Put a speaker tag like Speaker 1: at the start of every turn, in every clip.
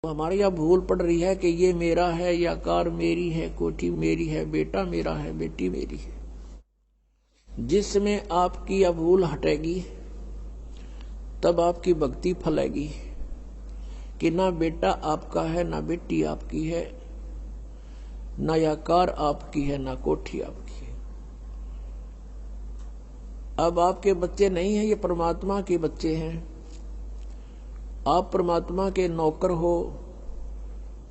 Speaker 1: हमारे यहाँ भूल पड़ रही है कि ये मेरा है या कार मेरी है, कोठी मेरी है, बेटा मेरा है, बेटी मेरी है। जिसमें आपकी यह भूल हटेगी तब आपकी भक्ति फलेगी कि ना बेटा आपका है, ना बेटी आपकी है, ना यह कार आपकी है, ना कोठी आपकी है। अब आपके बच्चे नहीं हैं, ये परमात्मा के बच्चे हैं। आप परमात्मा के नौकर हो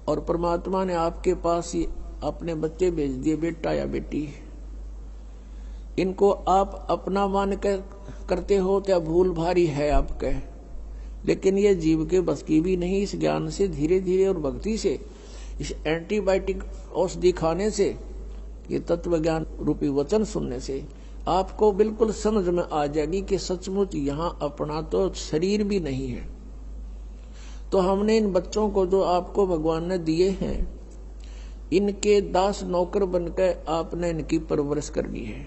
Speaker 1: और परमात्मा ने आपके पास ही अपने बच्चे भेज दिए, बेटा या बेटी। इनको आप अपना मान कर करते हो तो भूल भारी है आपके, लेकिन ये जीव के बस की भी नहीं। इस ज्ञान से धीरे धीरे और भक्ति से, इस एंटीबायोटिक औषधि खाने से, ये तत्व ज्ञान रूपी वचन सुनने से आपको बिल्कुल समझ में आ जाएगी कि सचमुच यहाँ अपना तो शरीर भी नहीं है। तो हमने इन बच्चों को जो आपको भगवान ने दिए हैं, इनके दास नौकर बनकर आपने इनकी परवरिश करनी है।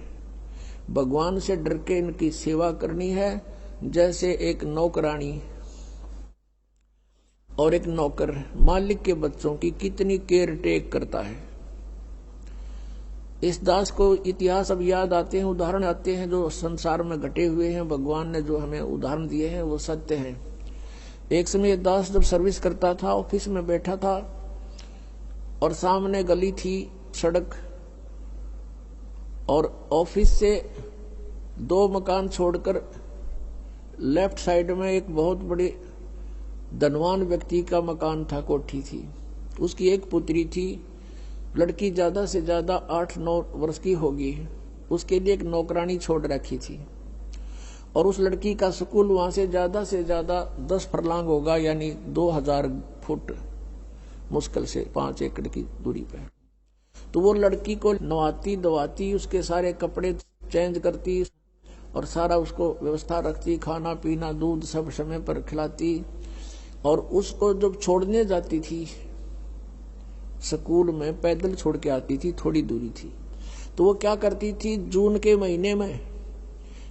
Speaker 1: भगवान से डर के इनकी सेवा करनी है, जैसे एक नौकरानी और एक नौकर मालिक के बच्चों की कितनी केयर टेक करता है। इस दास को इतिहास अब याद आते हैं, उदाहरण आते हैं जो संसार में घटे हुए हैं। भगवान ने जो हमें उदाहरण दिए हैं वो सत्य हैं। एक समय दास जब सर्विस करता था, ऑफिस में बैठा था और सामने गली थी, सड़क, और ऑफिस से 2 मकान छोड़कर लेफ्ट साइड में एक बहुत बड़ी धनवान व्यक्ति का मकान था, कोठी थी। उसकी एक पुत्री थी, लड़की ज्यादा से ज्यादा 8-9 वर्ष की होगी। उसके लिए एक नौकरानी छोड़ रखी थी और उस लड़की का स्कूल वहां से ज्यादा 10 फरलांग होगा, यानी 2000 फुट, मुश्किल से 5 एकड़ की दूरी पे। तो वो लड़की को नवाती धवाती, उसके सारे कपड़े चेंज करती और सारा उसको व्यवस्था रखती, खाना पीना दूध सब समय पर खिलाती। और उसको जब छोड़ने जाती थी स्कूल में, पैदल छोड़ के आती थी, थोड़ी दूरी थी, तो वो क्या करती थी, जून के महीने में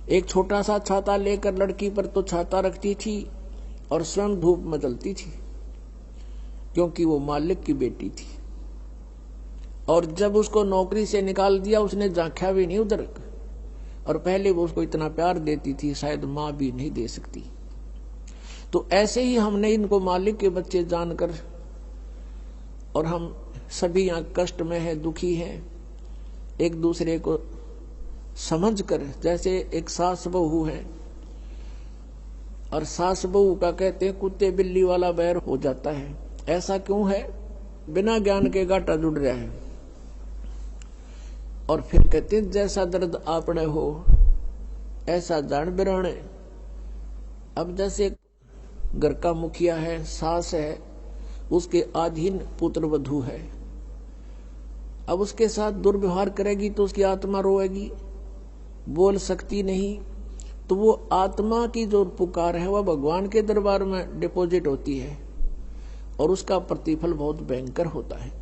Speaker 1: एक छोटा सा छाता लेकर लड़की पर तो छाता रखती थी और स्वयं धूप में जलती थी, क्योंकि वो मालिक की बेटी थी। और जब उसको नौकरी से निकाल दिया, उसने झांका भी नहीं उधर। और पहले वो उसको इतना प्यार देती थी, शायद माँ भी नहीं दे सकती। तो ऐसे ही हमने इनको मालिक के बच्चे जानकर, और हम सभी यहाँ कष्ट में हैं, दुखी हैं, एक दूसरे को समझकर, जैसे एक सास बहू है और सास बहू का कहते हैं कुत्ते बिल्ली वाला बैर हो जाता है। ऐसा क्यों है? बिना ज्ञान के गाटा जुड़ रहा है। और फिर कहते हैं जैसा दर्द आपने हो ऐसा जान बिराने। अब जैसे घर का मुखिया है, सास है, उसके अधीन पुत्र वधू है, अब उसके साथ दुर्व्यवहार करेगी तो उसकी आत्मा रोएगी, बोल सकती नहीं। तो वो आत्मा की जो पुकार है वह भगवान के दरबार में डिपॉजिट होती है और उसका प्रतिफल बहुत भयंकर होता है।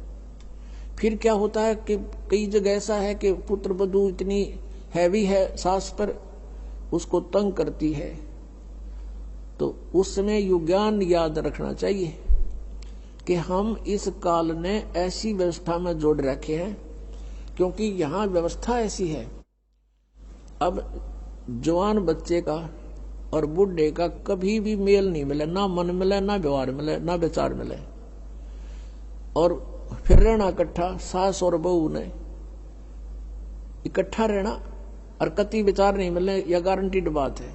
Speaker 1: फिर क्या होता है कि कई जगह ऐसा है कि पुत्र वधू इतनी हैवी है सास पर, उसको तंग करती है। तो उस समय यु ज्ञान याद रखना चाहिए कि हम इस काल ने ऐसी व्यवस्था में जोड़ रखे हैं, क्योंकि यहाँ व्यवस्था ऐसी है। अब जवान बच्चे का और बुढ़े का कभी भी मेल नहीं मिले, ना मन मिले, ना व्यवहार मिले, ना विचार मिले, और फिर रहना इकट्ठा, सास और बहू ने इकट्ठा रहना और कति विचार नहीं मिलने, यह गारंटीड बात है।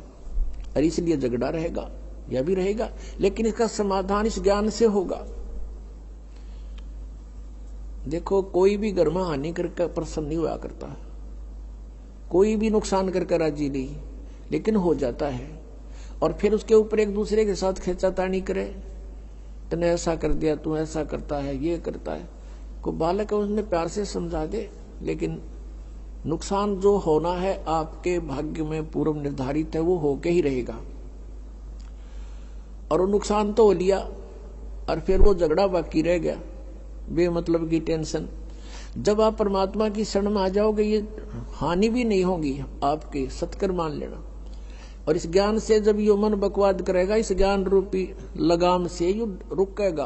Speaker 1: और इसलिए झगड़ा रहेगा, यह भी रहेगा, लेकिन इसका समाधान इस ज्ञान से होगा। देखो, कोई भी घर में हानि करके प्रसन्न नहीं हुआ करता, कोई भी नुकसान करके राजी नहीं, लेकिन हो जाता है। और फिर उसके ऊपर एक दूसरे के साथ खींचातानी करे, तूने ऐसा कर दिया, तू ऐसा करता है, ये करता है। को बालक है, उसने प्यार से समझा दे, लेकिन नुकसान जो होना है आपके भाग्य में पूर्व निर्धारित है, वो होके ही रहेगा। और वो नुकसान तो हो लिया और फिर वो झगड़ा बाकी रह गया, बेमतलब की टेंशन। जब आप परमात्मा की शरण में आ जाओगे, ये हानि भी नहीं होगी आपके, सत्कर मान लेना। और इस ज्ञान से जब यो मन बकवाद करेगा, इस ज्ञान रूपी लगाम से यो रुकेगा,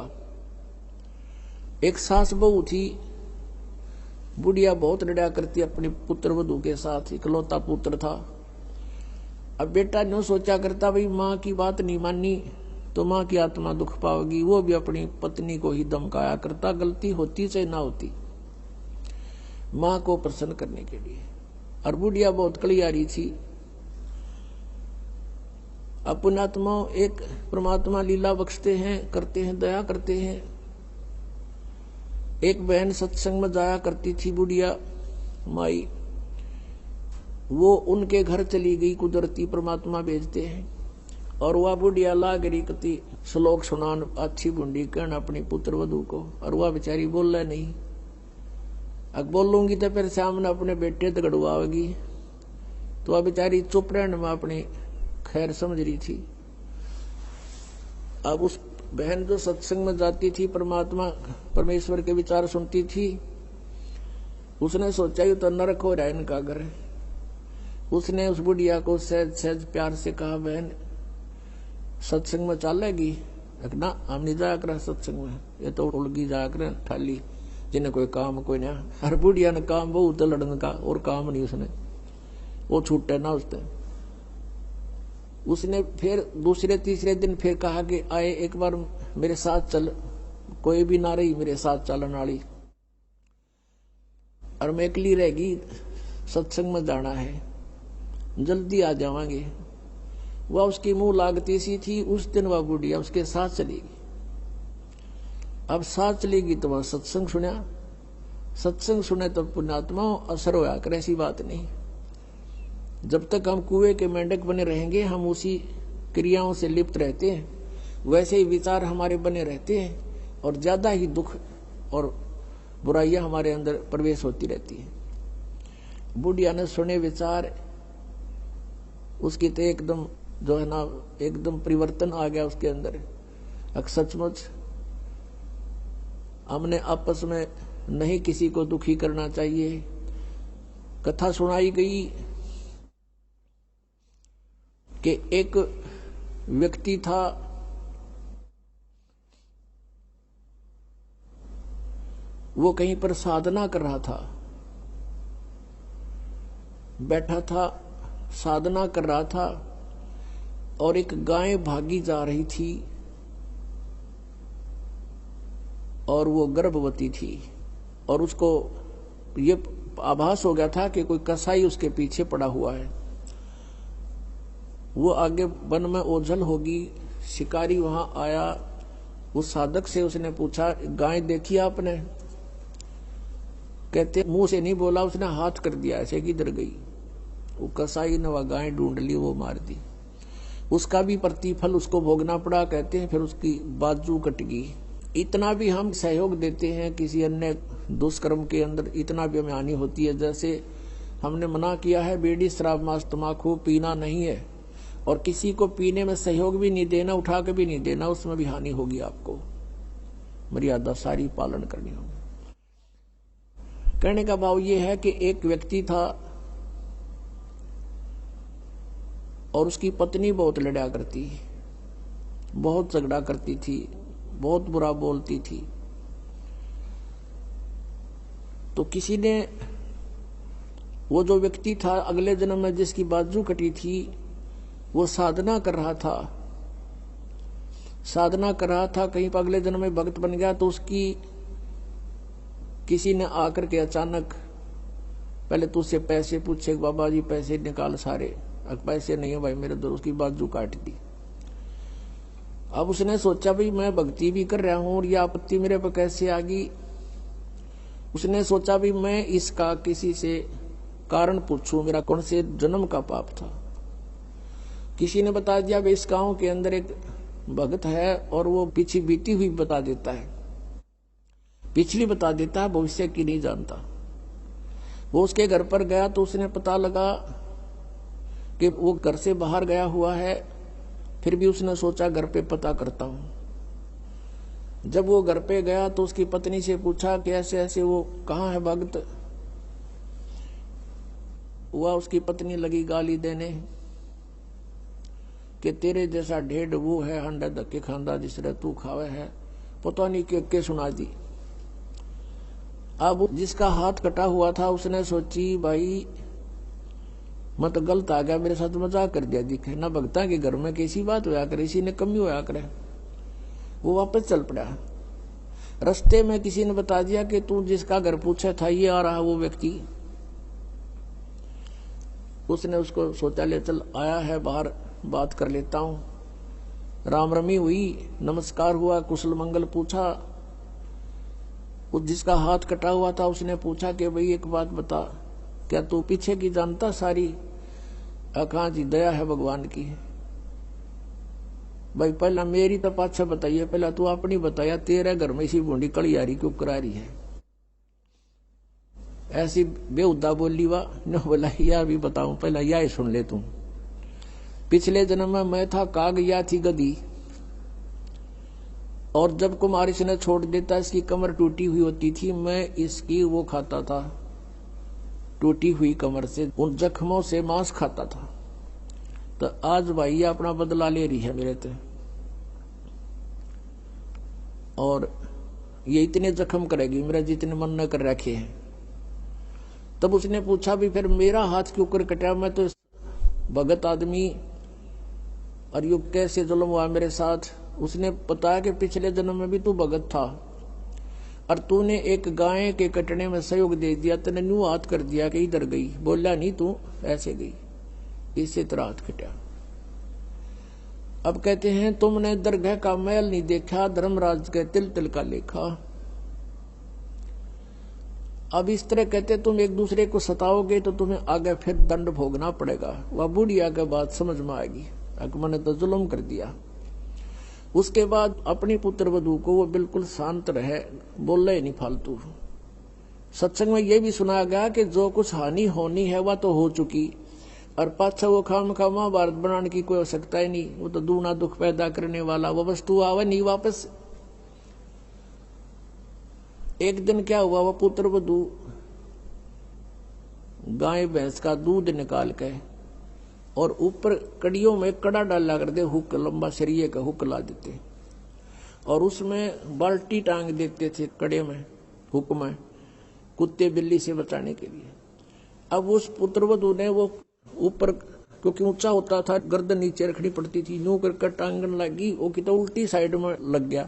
Speaker 1: एक सास बहू थी, बुढ़िया बहुत लड़ा करती अपनी पुत्र वधू के साथ, इकलौता पुत्र था। अब बेटा ने सोचा करता भाई माँ की बात नहीं मानी तो माँ की आत्मा दुख पाओगी, वो भी अपनी पत्नी को ही धमकाया करता, गलती होती चाहे ना होती, माँ को प्रसन्न करने के लिए। और बुढ़िया बहुत कलियारी थी। अब पुण्यात्मा एक परमात्मा लीला बख्शते हैं, करते हैं, दया करते हैं। एक बहन सत्संग में जाया करती थी बुढ़िया माई, वो उनके घर चली गई, कुदरती परमात्मा भेजते हैं। और वह बुढ़िया लागरी कति श्लोक सुनान अच्छी बुंडी कहना अपनी पुत्र वधू को, और वह बेचारी बोल रहा नहीं। अब बोलूंगी तो फिर सामने अपने बेटे तगड़वाएगी, तो वह बेचारी चुप रहने में अपनी खैर समझ रही थी। अब उस बहन जो सत्संग में जाती थी, परमात्मा परमेश्वर के विचार सुनती थी, उसने सोचा ये तो नरक हो रहा है इनका घर। उसने उस बुढ़िया को सहज सहज प्यार से कहा, बहन सत्संग में चलेगी? ना हम नहीं जाया कर सत्संग में, ये तो उड़गी जाया कर ठाली, जिन्हें कोई काम कोई नहीं। हर बुढ़िया ने काम बहुत लड़ने का, और काम नहीं उसने, वो छूटे ना उसने फिर दूसरे तीसरे दिन फिर कहा कि आए एक बार मेरे साथ चल, कोई भी ना रही मेरे साथ चलन वाली, और मैं अकेली रहेगी, सत्संग में जाना है, जल्दी आ जावांगे। वह उसकी मुंह लागती सी थी। उस दिन वह बुढ़िया उसके साथ चलेगी। अब साथ चलेगी तो वह सत्संग सुना, सत्संग सुने तो पुण्यात्मा असर होया कर, ऐसी बात नहीं। जब तक हम कुएं के मेंढक बने रहेंगे, हम उसी क्रियाओं से लिप्त रहते हैं, वैसे ही विचार हमारे बने रहते हैं, और ज्यादा ही दुख और बुराइयां हमारे अंदर प्रवेश होती रहती है। बुढ़िया ने सुने विचार, उसकी तो एकदम जो है ना एकदम परिवर्तन आ गया उसके अंदर। सचमुच हमने आपस में नहीं किसी को दुखी करना चाहिए। कथा सुनाई गई कि एक व्यक्ति था, वो कहीं पर साधना कर रहा था, बैठा था, साधना कर रहा था, और एक गाय भागी जा रही थी, और वो गर्भवती थी, और उसको ये आभास हो गया था कि कोई कसाई उसके पीछे पड़ा हुआ है। वो आगे वन में ओझल होगी। शिकारी वहां आया, उस साधक से उसने पूछा, गाय देखी आपने? कहते मुंह से नहीं बोला, उसने हाथ कर दिया ऐसे, किधर गई? वो कसाई ने वह गाय ढूंढ ली, वो मार दी। उसका भी प्रतिफल उसको भोगना पड़ा। कहते हैं फिर उसकी बाजू कट गई। इतना भी हम सहयोग देते हैं किसी अन्य दुष्कर्म के अंदर, इतना भी हमें हानि होती है। जैसे हमने मना किया है बीड़ी शराब मांस तम्बाकू पीना नहीं है, और किसी को पीने में सहयोग भी नहीं देना, उठा के भी नहीं देना, उसमें भी हानि होगी। आपको मर्यादा सारी पालन करनी होगी। कहने का भाव ये है कि एक व्यक्ति था और उसकी पत्नी बहुत लड़ा करती, बहुत झगड़ा करती थी, बहुत बुरा बोलती थी। तो किसी ने, वो जो व्यक्ति था अगले जन्म में जिसकी बाजू कटी थी, वो साधना कर रहा था, साधना कर रहा था, कहीं पर अगले जन्म में भक्त बन गया। तो उसकी किसी ने आकर के अचानक पहले तो उससे पैसे पूछे, बाबा जी पैसे निकाल सारे। पैसे नहीं है भाई मेरे दो, उसकी बाजू काट दी। अब उसने सोचा भाई मैं भक्ति भी कर रहा हूं और यह आपत्ति मेरे पर कैसे आ गई। उसने सोचा भाई मैं इसका किसी से कारण पूछूं, मेरा कौन से जन्म का पाप था। किसी ने बता दिया भाई इस गांव के अंदर एक भगत है और वो पीछे बीती हुई बता देता है, पिछली बता देता है, भविष्य की नहीं जानता। वो उसके घर पर गया तो उसने पता लगा कि वो घर से बाहर गया हुआ है। फिर भी उसने सोचा घर पे पता करता हूं। जब वो घर पे गया तो उसकी पत्नी से पूछा कि ऐसे ऐसे वो कहाँ है भगत। हुआ उसकी पत्नी लगी गाली देने कि तेरे जैसा ढेड वो है, अंडा धक्के खांदा जिस तरह तू खावे है। पता नहीं के सुना दी। अब जिसका हाथ कटा हुआ था उसने सोची भाई मैं तो गलत आ गया, मेरे साथ मजाक कर दिया दिखे ना, भगता के घर में कैसी बात होया करे, इसी ने कमी होया करे। वो वापस चल पड़ा। रास्ते में किसी ने बता दिया कि तू जिसका घर पूछा था ये आ रहा वो व्यक्ति। उसने उसको सोचा ले चल आया है बाहर, बात कर लेता हूं। राम रमी हुई, नमस्कार हुआ, कुशल मंगल पूछा। उस जिसका हाथ कटा हुआ था उसने पूछा कि भाई एक बात बता, क्या तू पीछे की जानता सारी? कहाँ जी दया है भगवान की। भाई पहला मेरी तो पाछा बताइए, पहला तू अपनी बताया, तेरे घर में इसी बूंदी कड़ी आ रही क्यों करा रही है? ऐसी बेहुदा बोली वाह न बोला यार भी बताऊं, पहला यह ही सुन ले तू। पिछले जन्म में मैं था काग, या थी गधी, और जब कुमार इसने छोड़ देता इसकी कमर टूटी हुई होती थी, मैं इसकी वो खाता था, टूटी हुई कमर से उन जख्मों से मांस खाता था। तो आज भाई ये अपना बदला ले रही है मेरे ते, और ये इतने जख्म करेगी मेरा जितने मन न कर रखे हैं। तब उसने पूछा भी फिर मेरा हाथ क्यों कर कटा, मैं तो भगत आदमी, और यू कैसे जुल्म हुआ मेरे साथ? उसने बताया कि पिछले जन्म में भी तू भगत था और तूने एक गाय के कटने में सहयोग दे दिया, तूने न्यू हाथ कर दिया कि इधर गई, बोला नहीं तू ऐसे गई, इससे तेरा हाथ कटा। अब कहते हैं तुमने दरगाह का मैल नहीं देखा, धर्मराज के तिल तिल का लेखा। अब इस तरह कहते तुम एक दूसरे को सताओगे तो तुम्हें आगे फिर दंड भोगना पड़ेगा। वह बुढ़िया के बात समझ में आएगी, मैंने तो जुल्म कर दिया। उसके बाद अपनी पुत्र वधू को वो बिल्कुल शांत रहे, बोले ही नहीं फालतू। सत्संग में ये भी सुनाया गया कि जो कुछ हानि होनी है वह तो हो चुकी, और पाछा वो खाम खा महाभारत बनाने की कोई आवश्यकता ही नहीं। वो तो दूना दुख पैदा करने वाला वो वस्तु आवे नहीं वापस। एक दिन क्या हुआ, वो पुत्र वधू गाय भैंस का दूध निकाल के और ऊपर कड़ियों में कड़ा डाला कर दे, हुक लंबा सरिये का हुक ला देते, और उसमें बाल्टी टांग देते थे कड़े में, हुक में, कुत्ते बिल्ली से बचाने के लिए। अब उस पुत्रवधू ने वो ऊपर, क्योंकि ऊंचा होता था, गर्दन नीचे रखनी पड़ती थी, यूं करके टांगन लगी, वो कि तो उल्टी साइड में लग गया।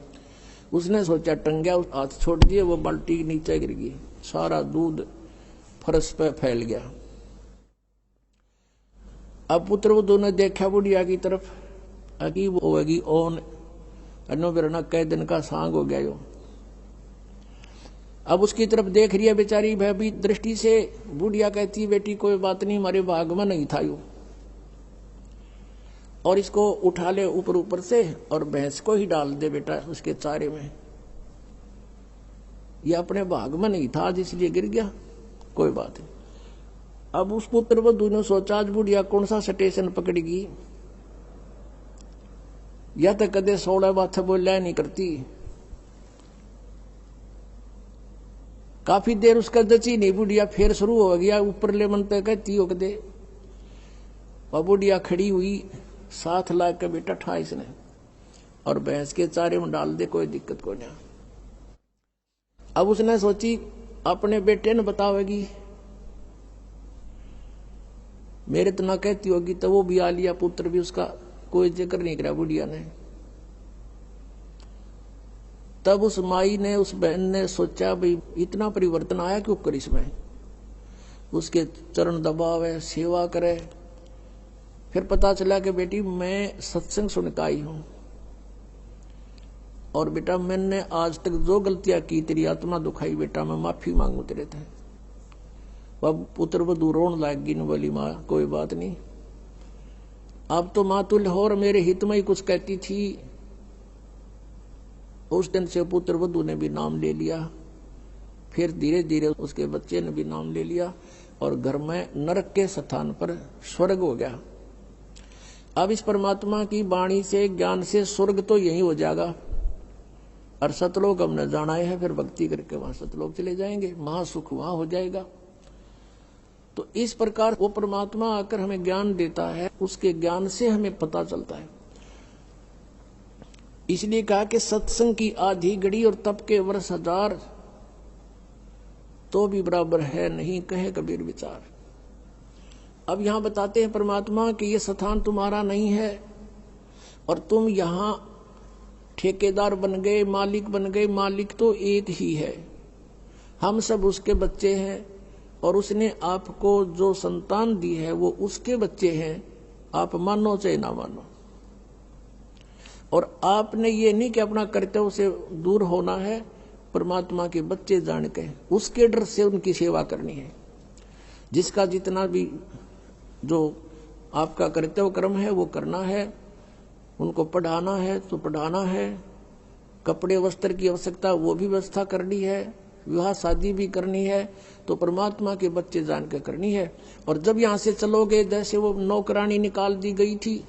Speaker 1: उसने सोचा टंग गया, हाथ छोड़ दिए, वो बाल्टी नीचे गिर गई, सारा दूध फर्श पे फैल गया। अब पुत्रवधू ने देखा बुढ़िया की तरफ, अगी वो होगी ओन अनो बिरना कई दिन का सांग हो गया यो। अब उसकी तरफ देख रही है बेचारी भयभीत दृष्टि से। बुढ़िया कहती बेटी कोई बात नहीं, हमारे भाग में नहीं था यो, और इसको उठा ले ऊपर ऊपर से और भैंस को ही डाल दे बेटा उसके चारे में, ये अपने भाग में नहीं था आज इसलिए गिर गया, कोई बात नहीं। अब उस पुत्र वधू ने सोचा आज बुढ़िया कौन सा स्टेशन पकड़ेगी, या तो कदे 16 बात बोलिया नहीं करती। काफी देर उसका जची नहीं बुढ़िया, फिर शुरू हो गया ऊपर ले मन पे कहती हो कदे। वह बुढ़िया खड़ी हुई, साथ ला के बेटा ठा इसने और भैंस के चारे में डाल दे, कोई दिक्कत को नहीं। अब उसने सोची अपने बेटे ने बतावेगी, मेरे तो ना कहती होगी, तो वो भी आ लिया, पुत्र भी उसका कोई जिक्र नहीं करा बुढ़िया ने। तब उस माई ने, उस बहन ने सोचा भाई इतना परिवर्तन आया क्यों कर इसमें, उसके चरण दबावे, सेवा करे। फिर पता चला कि बेटी मैं सत्संग सुन के आई हूं, और बेटा मैंने आज तक जो गलतियां की तेरी आत्मा दुखाई, बेटा मैं माफी मांगू तेरे थे। अब पुत्र वधू रोन लागी न बोली माँ कोई बात नहीं, अब तो माँ तुल्य हो और मेरे हित में ही कुछ कहती थी। उस दिन से पुत्र वधू ने भी नाम ले लिया, फिर धीरे धीरे उसके बच्चे ने भी नाम ले लिया, और घर में नरक के स्थान पर स्वर्ग हो गया। अब इस परमात्मा की वाणी से, ज्ञान से स्वर्ग तो यही हो जाएगा, और सतलोक हमने जाना है, फिर भक्ति करके वहां सतलोक चले जाएंगे, महासुख वहां हो जाएगा। तो इस प्रकार वो परमात्मा आकर हमें ज्ञान देता है, उसके ज्ञान से हमें पता चलता है। इसलिए कहा कि सत्संग की आधी घड़ी और तप के वर्ष 1000, तो भी बराबर है नहीं, कहे कबीर विचार। अब यहां बताते हैं परमात्मा कि ये स्थान तुम्हारा नहीं है और तुम यहां ठेकेदार बन गए, मालिक बन गए। मालिक तो एक ही है, हम सब उसके बच्चे हैं और उसने आपको जो संतान दी है वो उसके बच्चे हैं, आप मानो चाहे ना मानो। और आपने ये नहीं कि अपना कर्तव्य से दूर होना है, परमात्मा के बच्चे जान के उसके डर से उनकी सेवा करनी है। जिसका जितना भी जो आपका कर्तव्य कर्म है वो करना है। उनको पढ़ाना है तो पढ़ाना है, कपड़े वस्त्र की आवश्यकता वो भी व्यवस्था करनी है, विवाह शादी भी करनी है, तो परमात्मा के बच्चे जान के करनी है। और जब यहां से चलोगे, जैसे वो नौकरानी निकाल दी गई थी,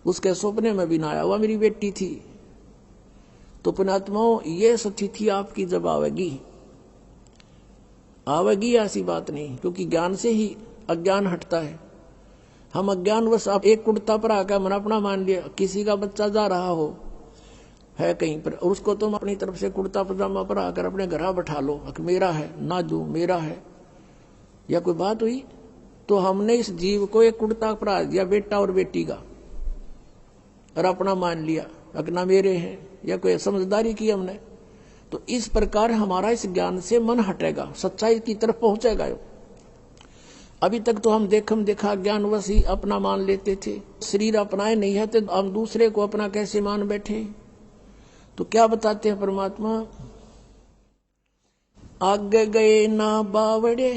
Speaker 1: उसके सपने में भी ना आया, वह मेरी बेटी थी। तो पुण्यात्माओं, ये स्थिति आपकी जब आवेगी ऐसी बात नहीं, क्योंकि ज्ञान से ही अज्ञान हटता है। हम अज्ञानवश आप एक कुर्ता पर आकर मन अपना मान लिया, किसी का बच्चा जा रहा हो है कहीं पर, और उसको तुम अपनी तरफ से कुर्ता पजामा पर आकर अपने घर बैठा लो, मेरा है ना दू मेरा है, या कोई बात हुई? तो हमने इस जीव को एक कुर्ता परा दिया, बेटा और बेटी का, और अपना मान लिया अपना मेरे हैं, या कोई समझदारी की हमने। तो इस प्रकार हमारा इस ज्ञान से मन हटेगा, सच्चाई की तरफ पहुंचेगा। अभी तक तो हम देखा ज्ञानवश ही अपना मान लेते थे, शरीर अपनाए नहीं है तो हम दूसरे को अपना कैसे मान बैठे। तो क्या बताते हैं परमात्मा, आगे गए ना बावड़े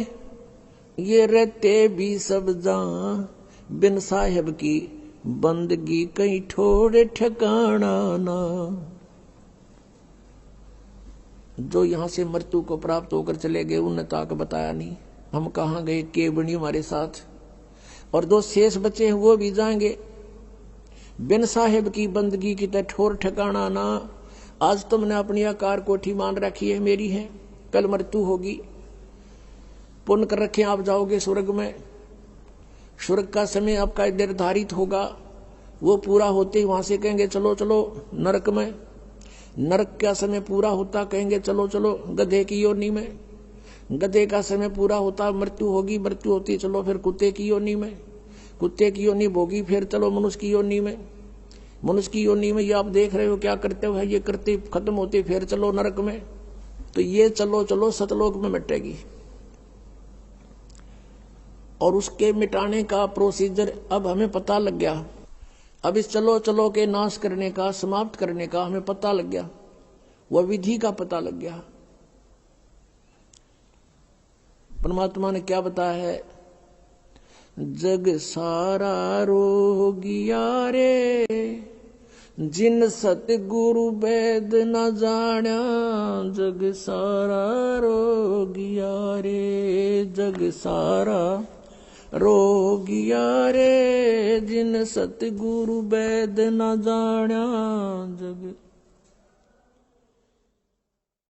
Speaker 1: ये रहते भी सब जान, बिन साहेब की बंदगी कहीं ठोड़े ठिकाना ना। जो यहां से मृत्यु को प्राप्त होकर चले गए उन्हें ताक बताया नहीं, हम कहां गए, के बनी हमारे साथ। और दो शेष बचे हैं वो भी जाएंगे। बिन साहेब की बंदगी की तरह ठोर ठिकाना ना। आज तुमने अपनी आकार कोठी मान रखी है, मेरी है, कल मृत्यु होगी। पुण्य कर रखे आप जाओगे स्वर्ग में, स्वर्ग का समय आपका निर्धारित होगा, वो पूरा होते ही वहां से कहेंगे चलो चलो नरक में। नरक का समय पूरा होता कहेंगे चलो चलो गधे की योनि में। गधे का समय पूरा होता मृत्यु होगी, मृत्यु होती चलो फिर कुत्ते की योनि में। कुत्ते की योनि भोगी फिर चलो मनुष्य की योनि में। मनुष्य की योनि में ये आप देख रहे हो क्या करते हो, ये करते खत्म होते फिर चलो नरक में। तो ये चलो चलो सतलोक में मिटेगी। और उसके मिटाने का प्रोसीजर अब हमें पता लग गया। अब इस चलो चलो के नाश करने का, समाप्त करने का हमें पता लग गया, वह विधि का पता लग गया। परमात्मा ने क्या बताया है, जग सारा रोगिया रे जिन सतगुरु वेद न जाण्या। जग सारा रोगिया रे, जग सारा रोगिया रे जिन सतगुरु वेद न जाण्या। जग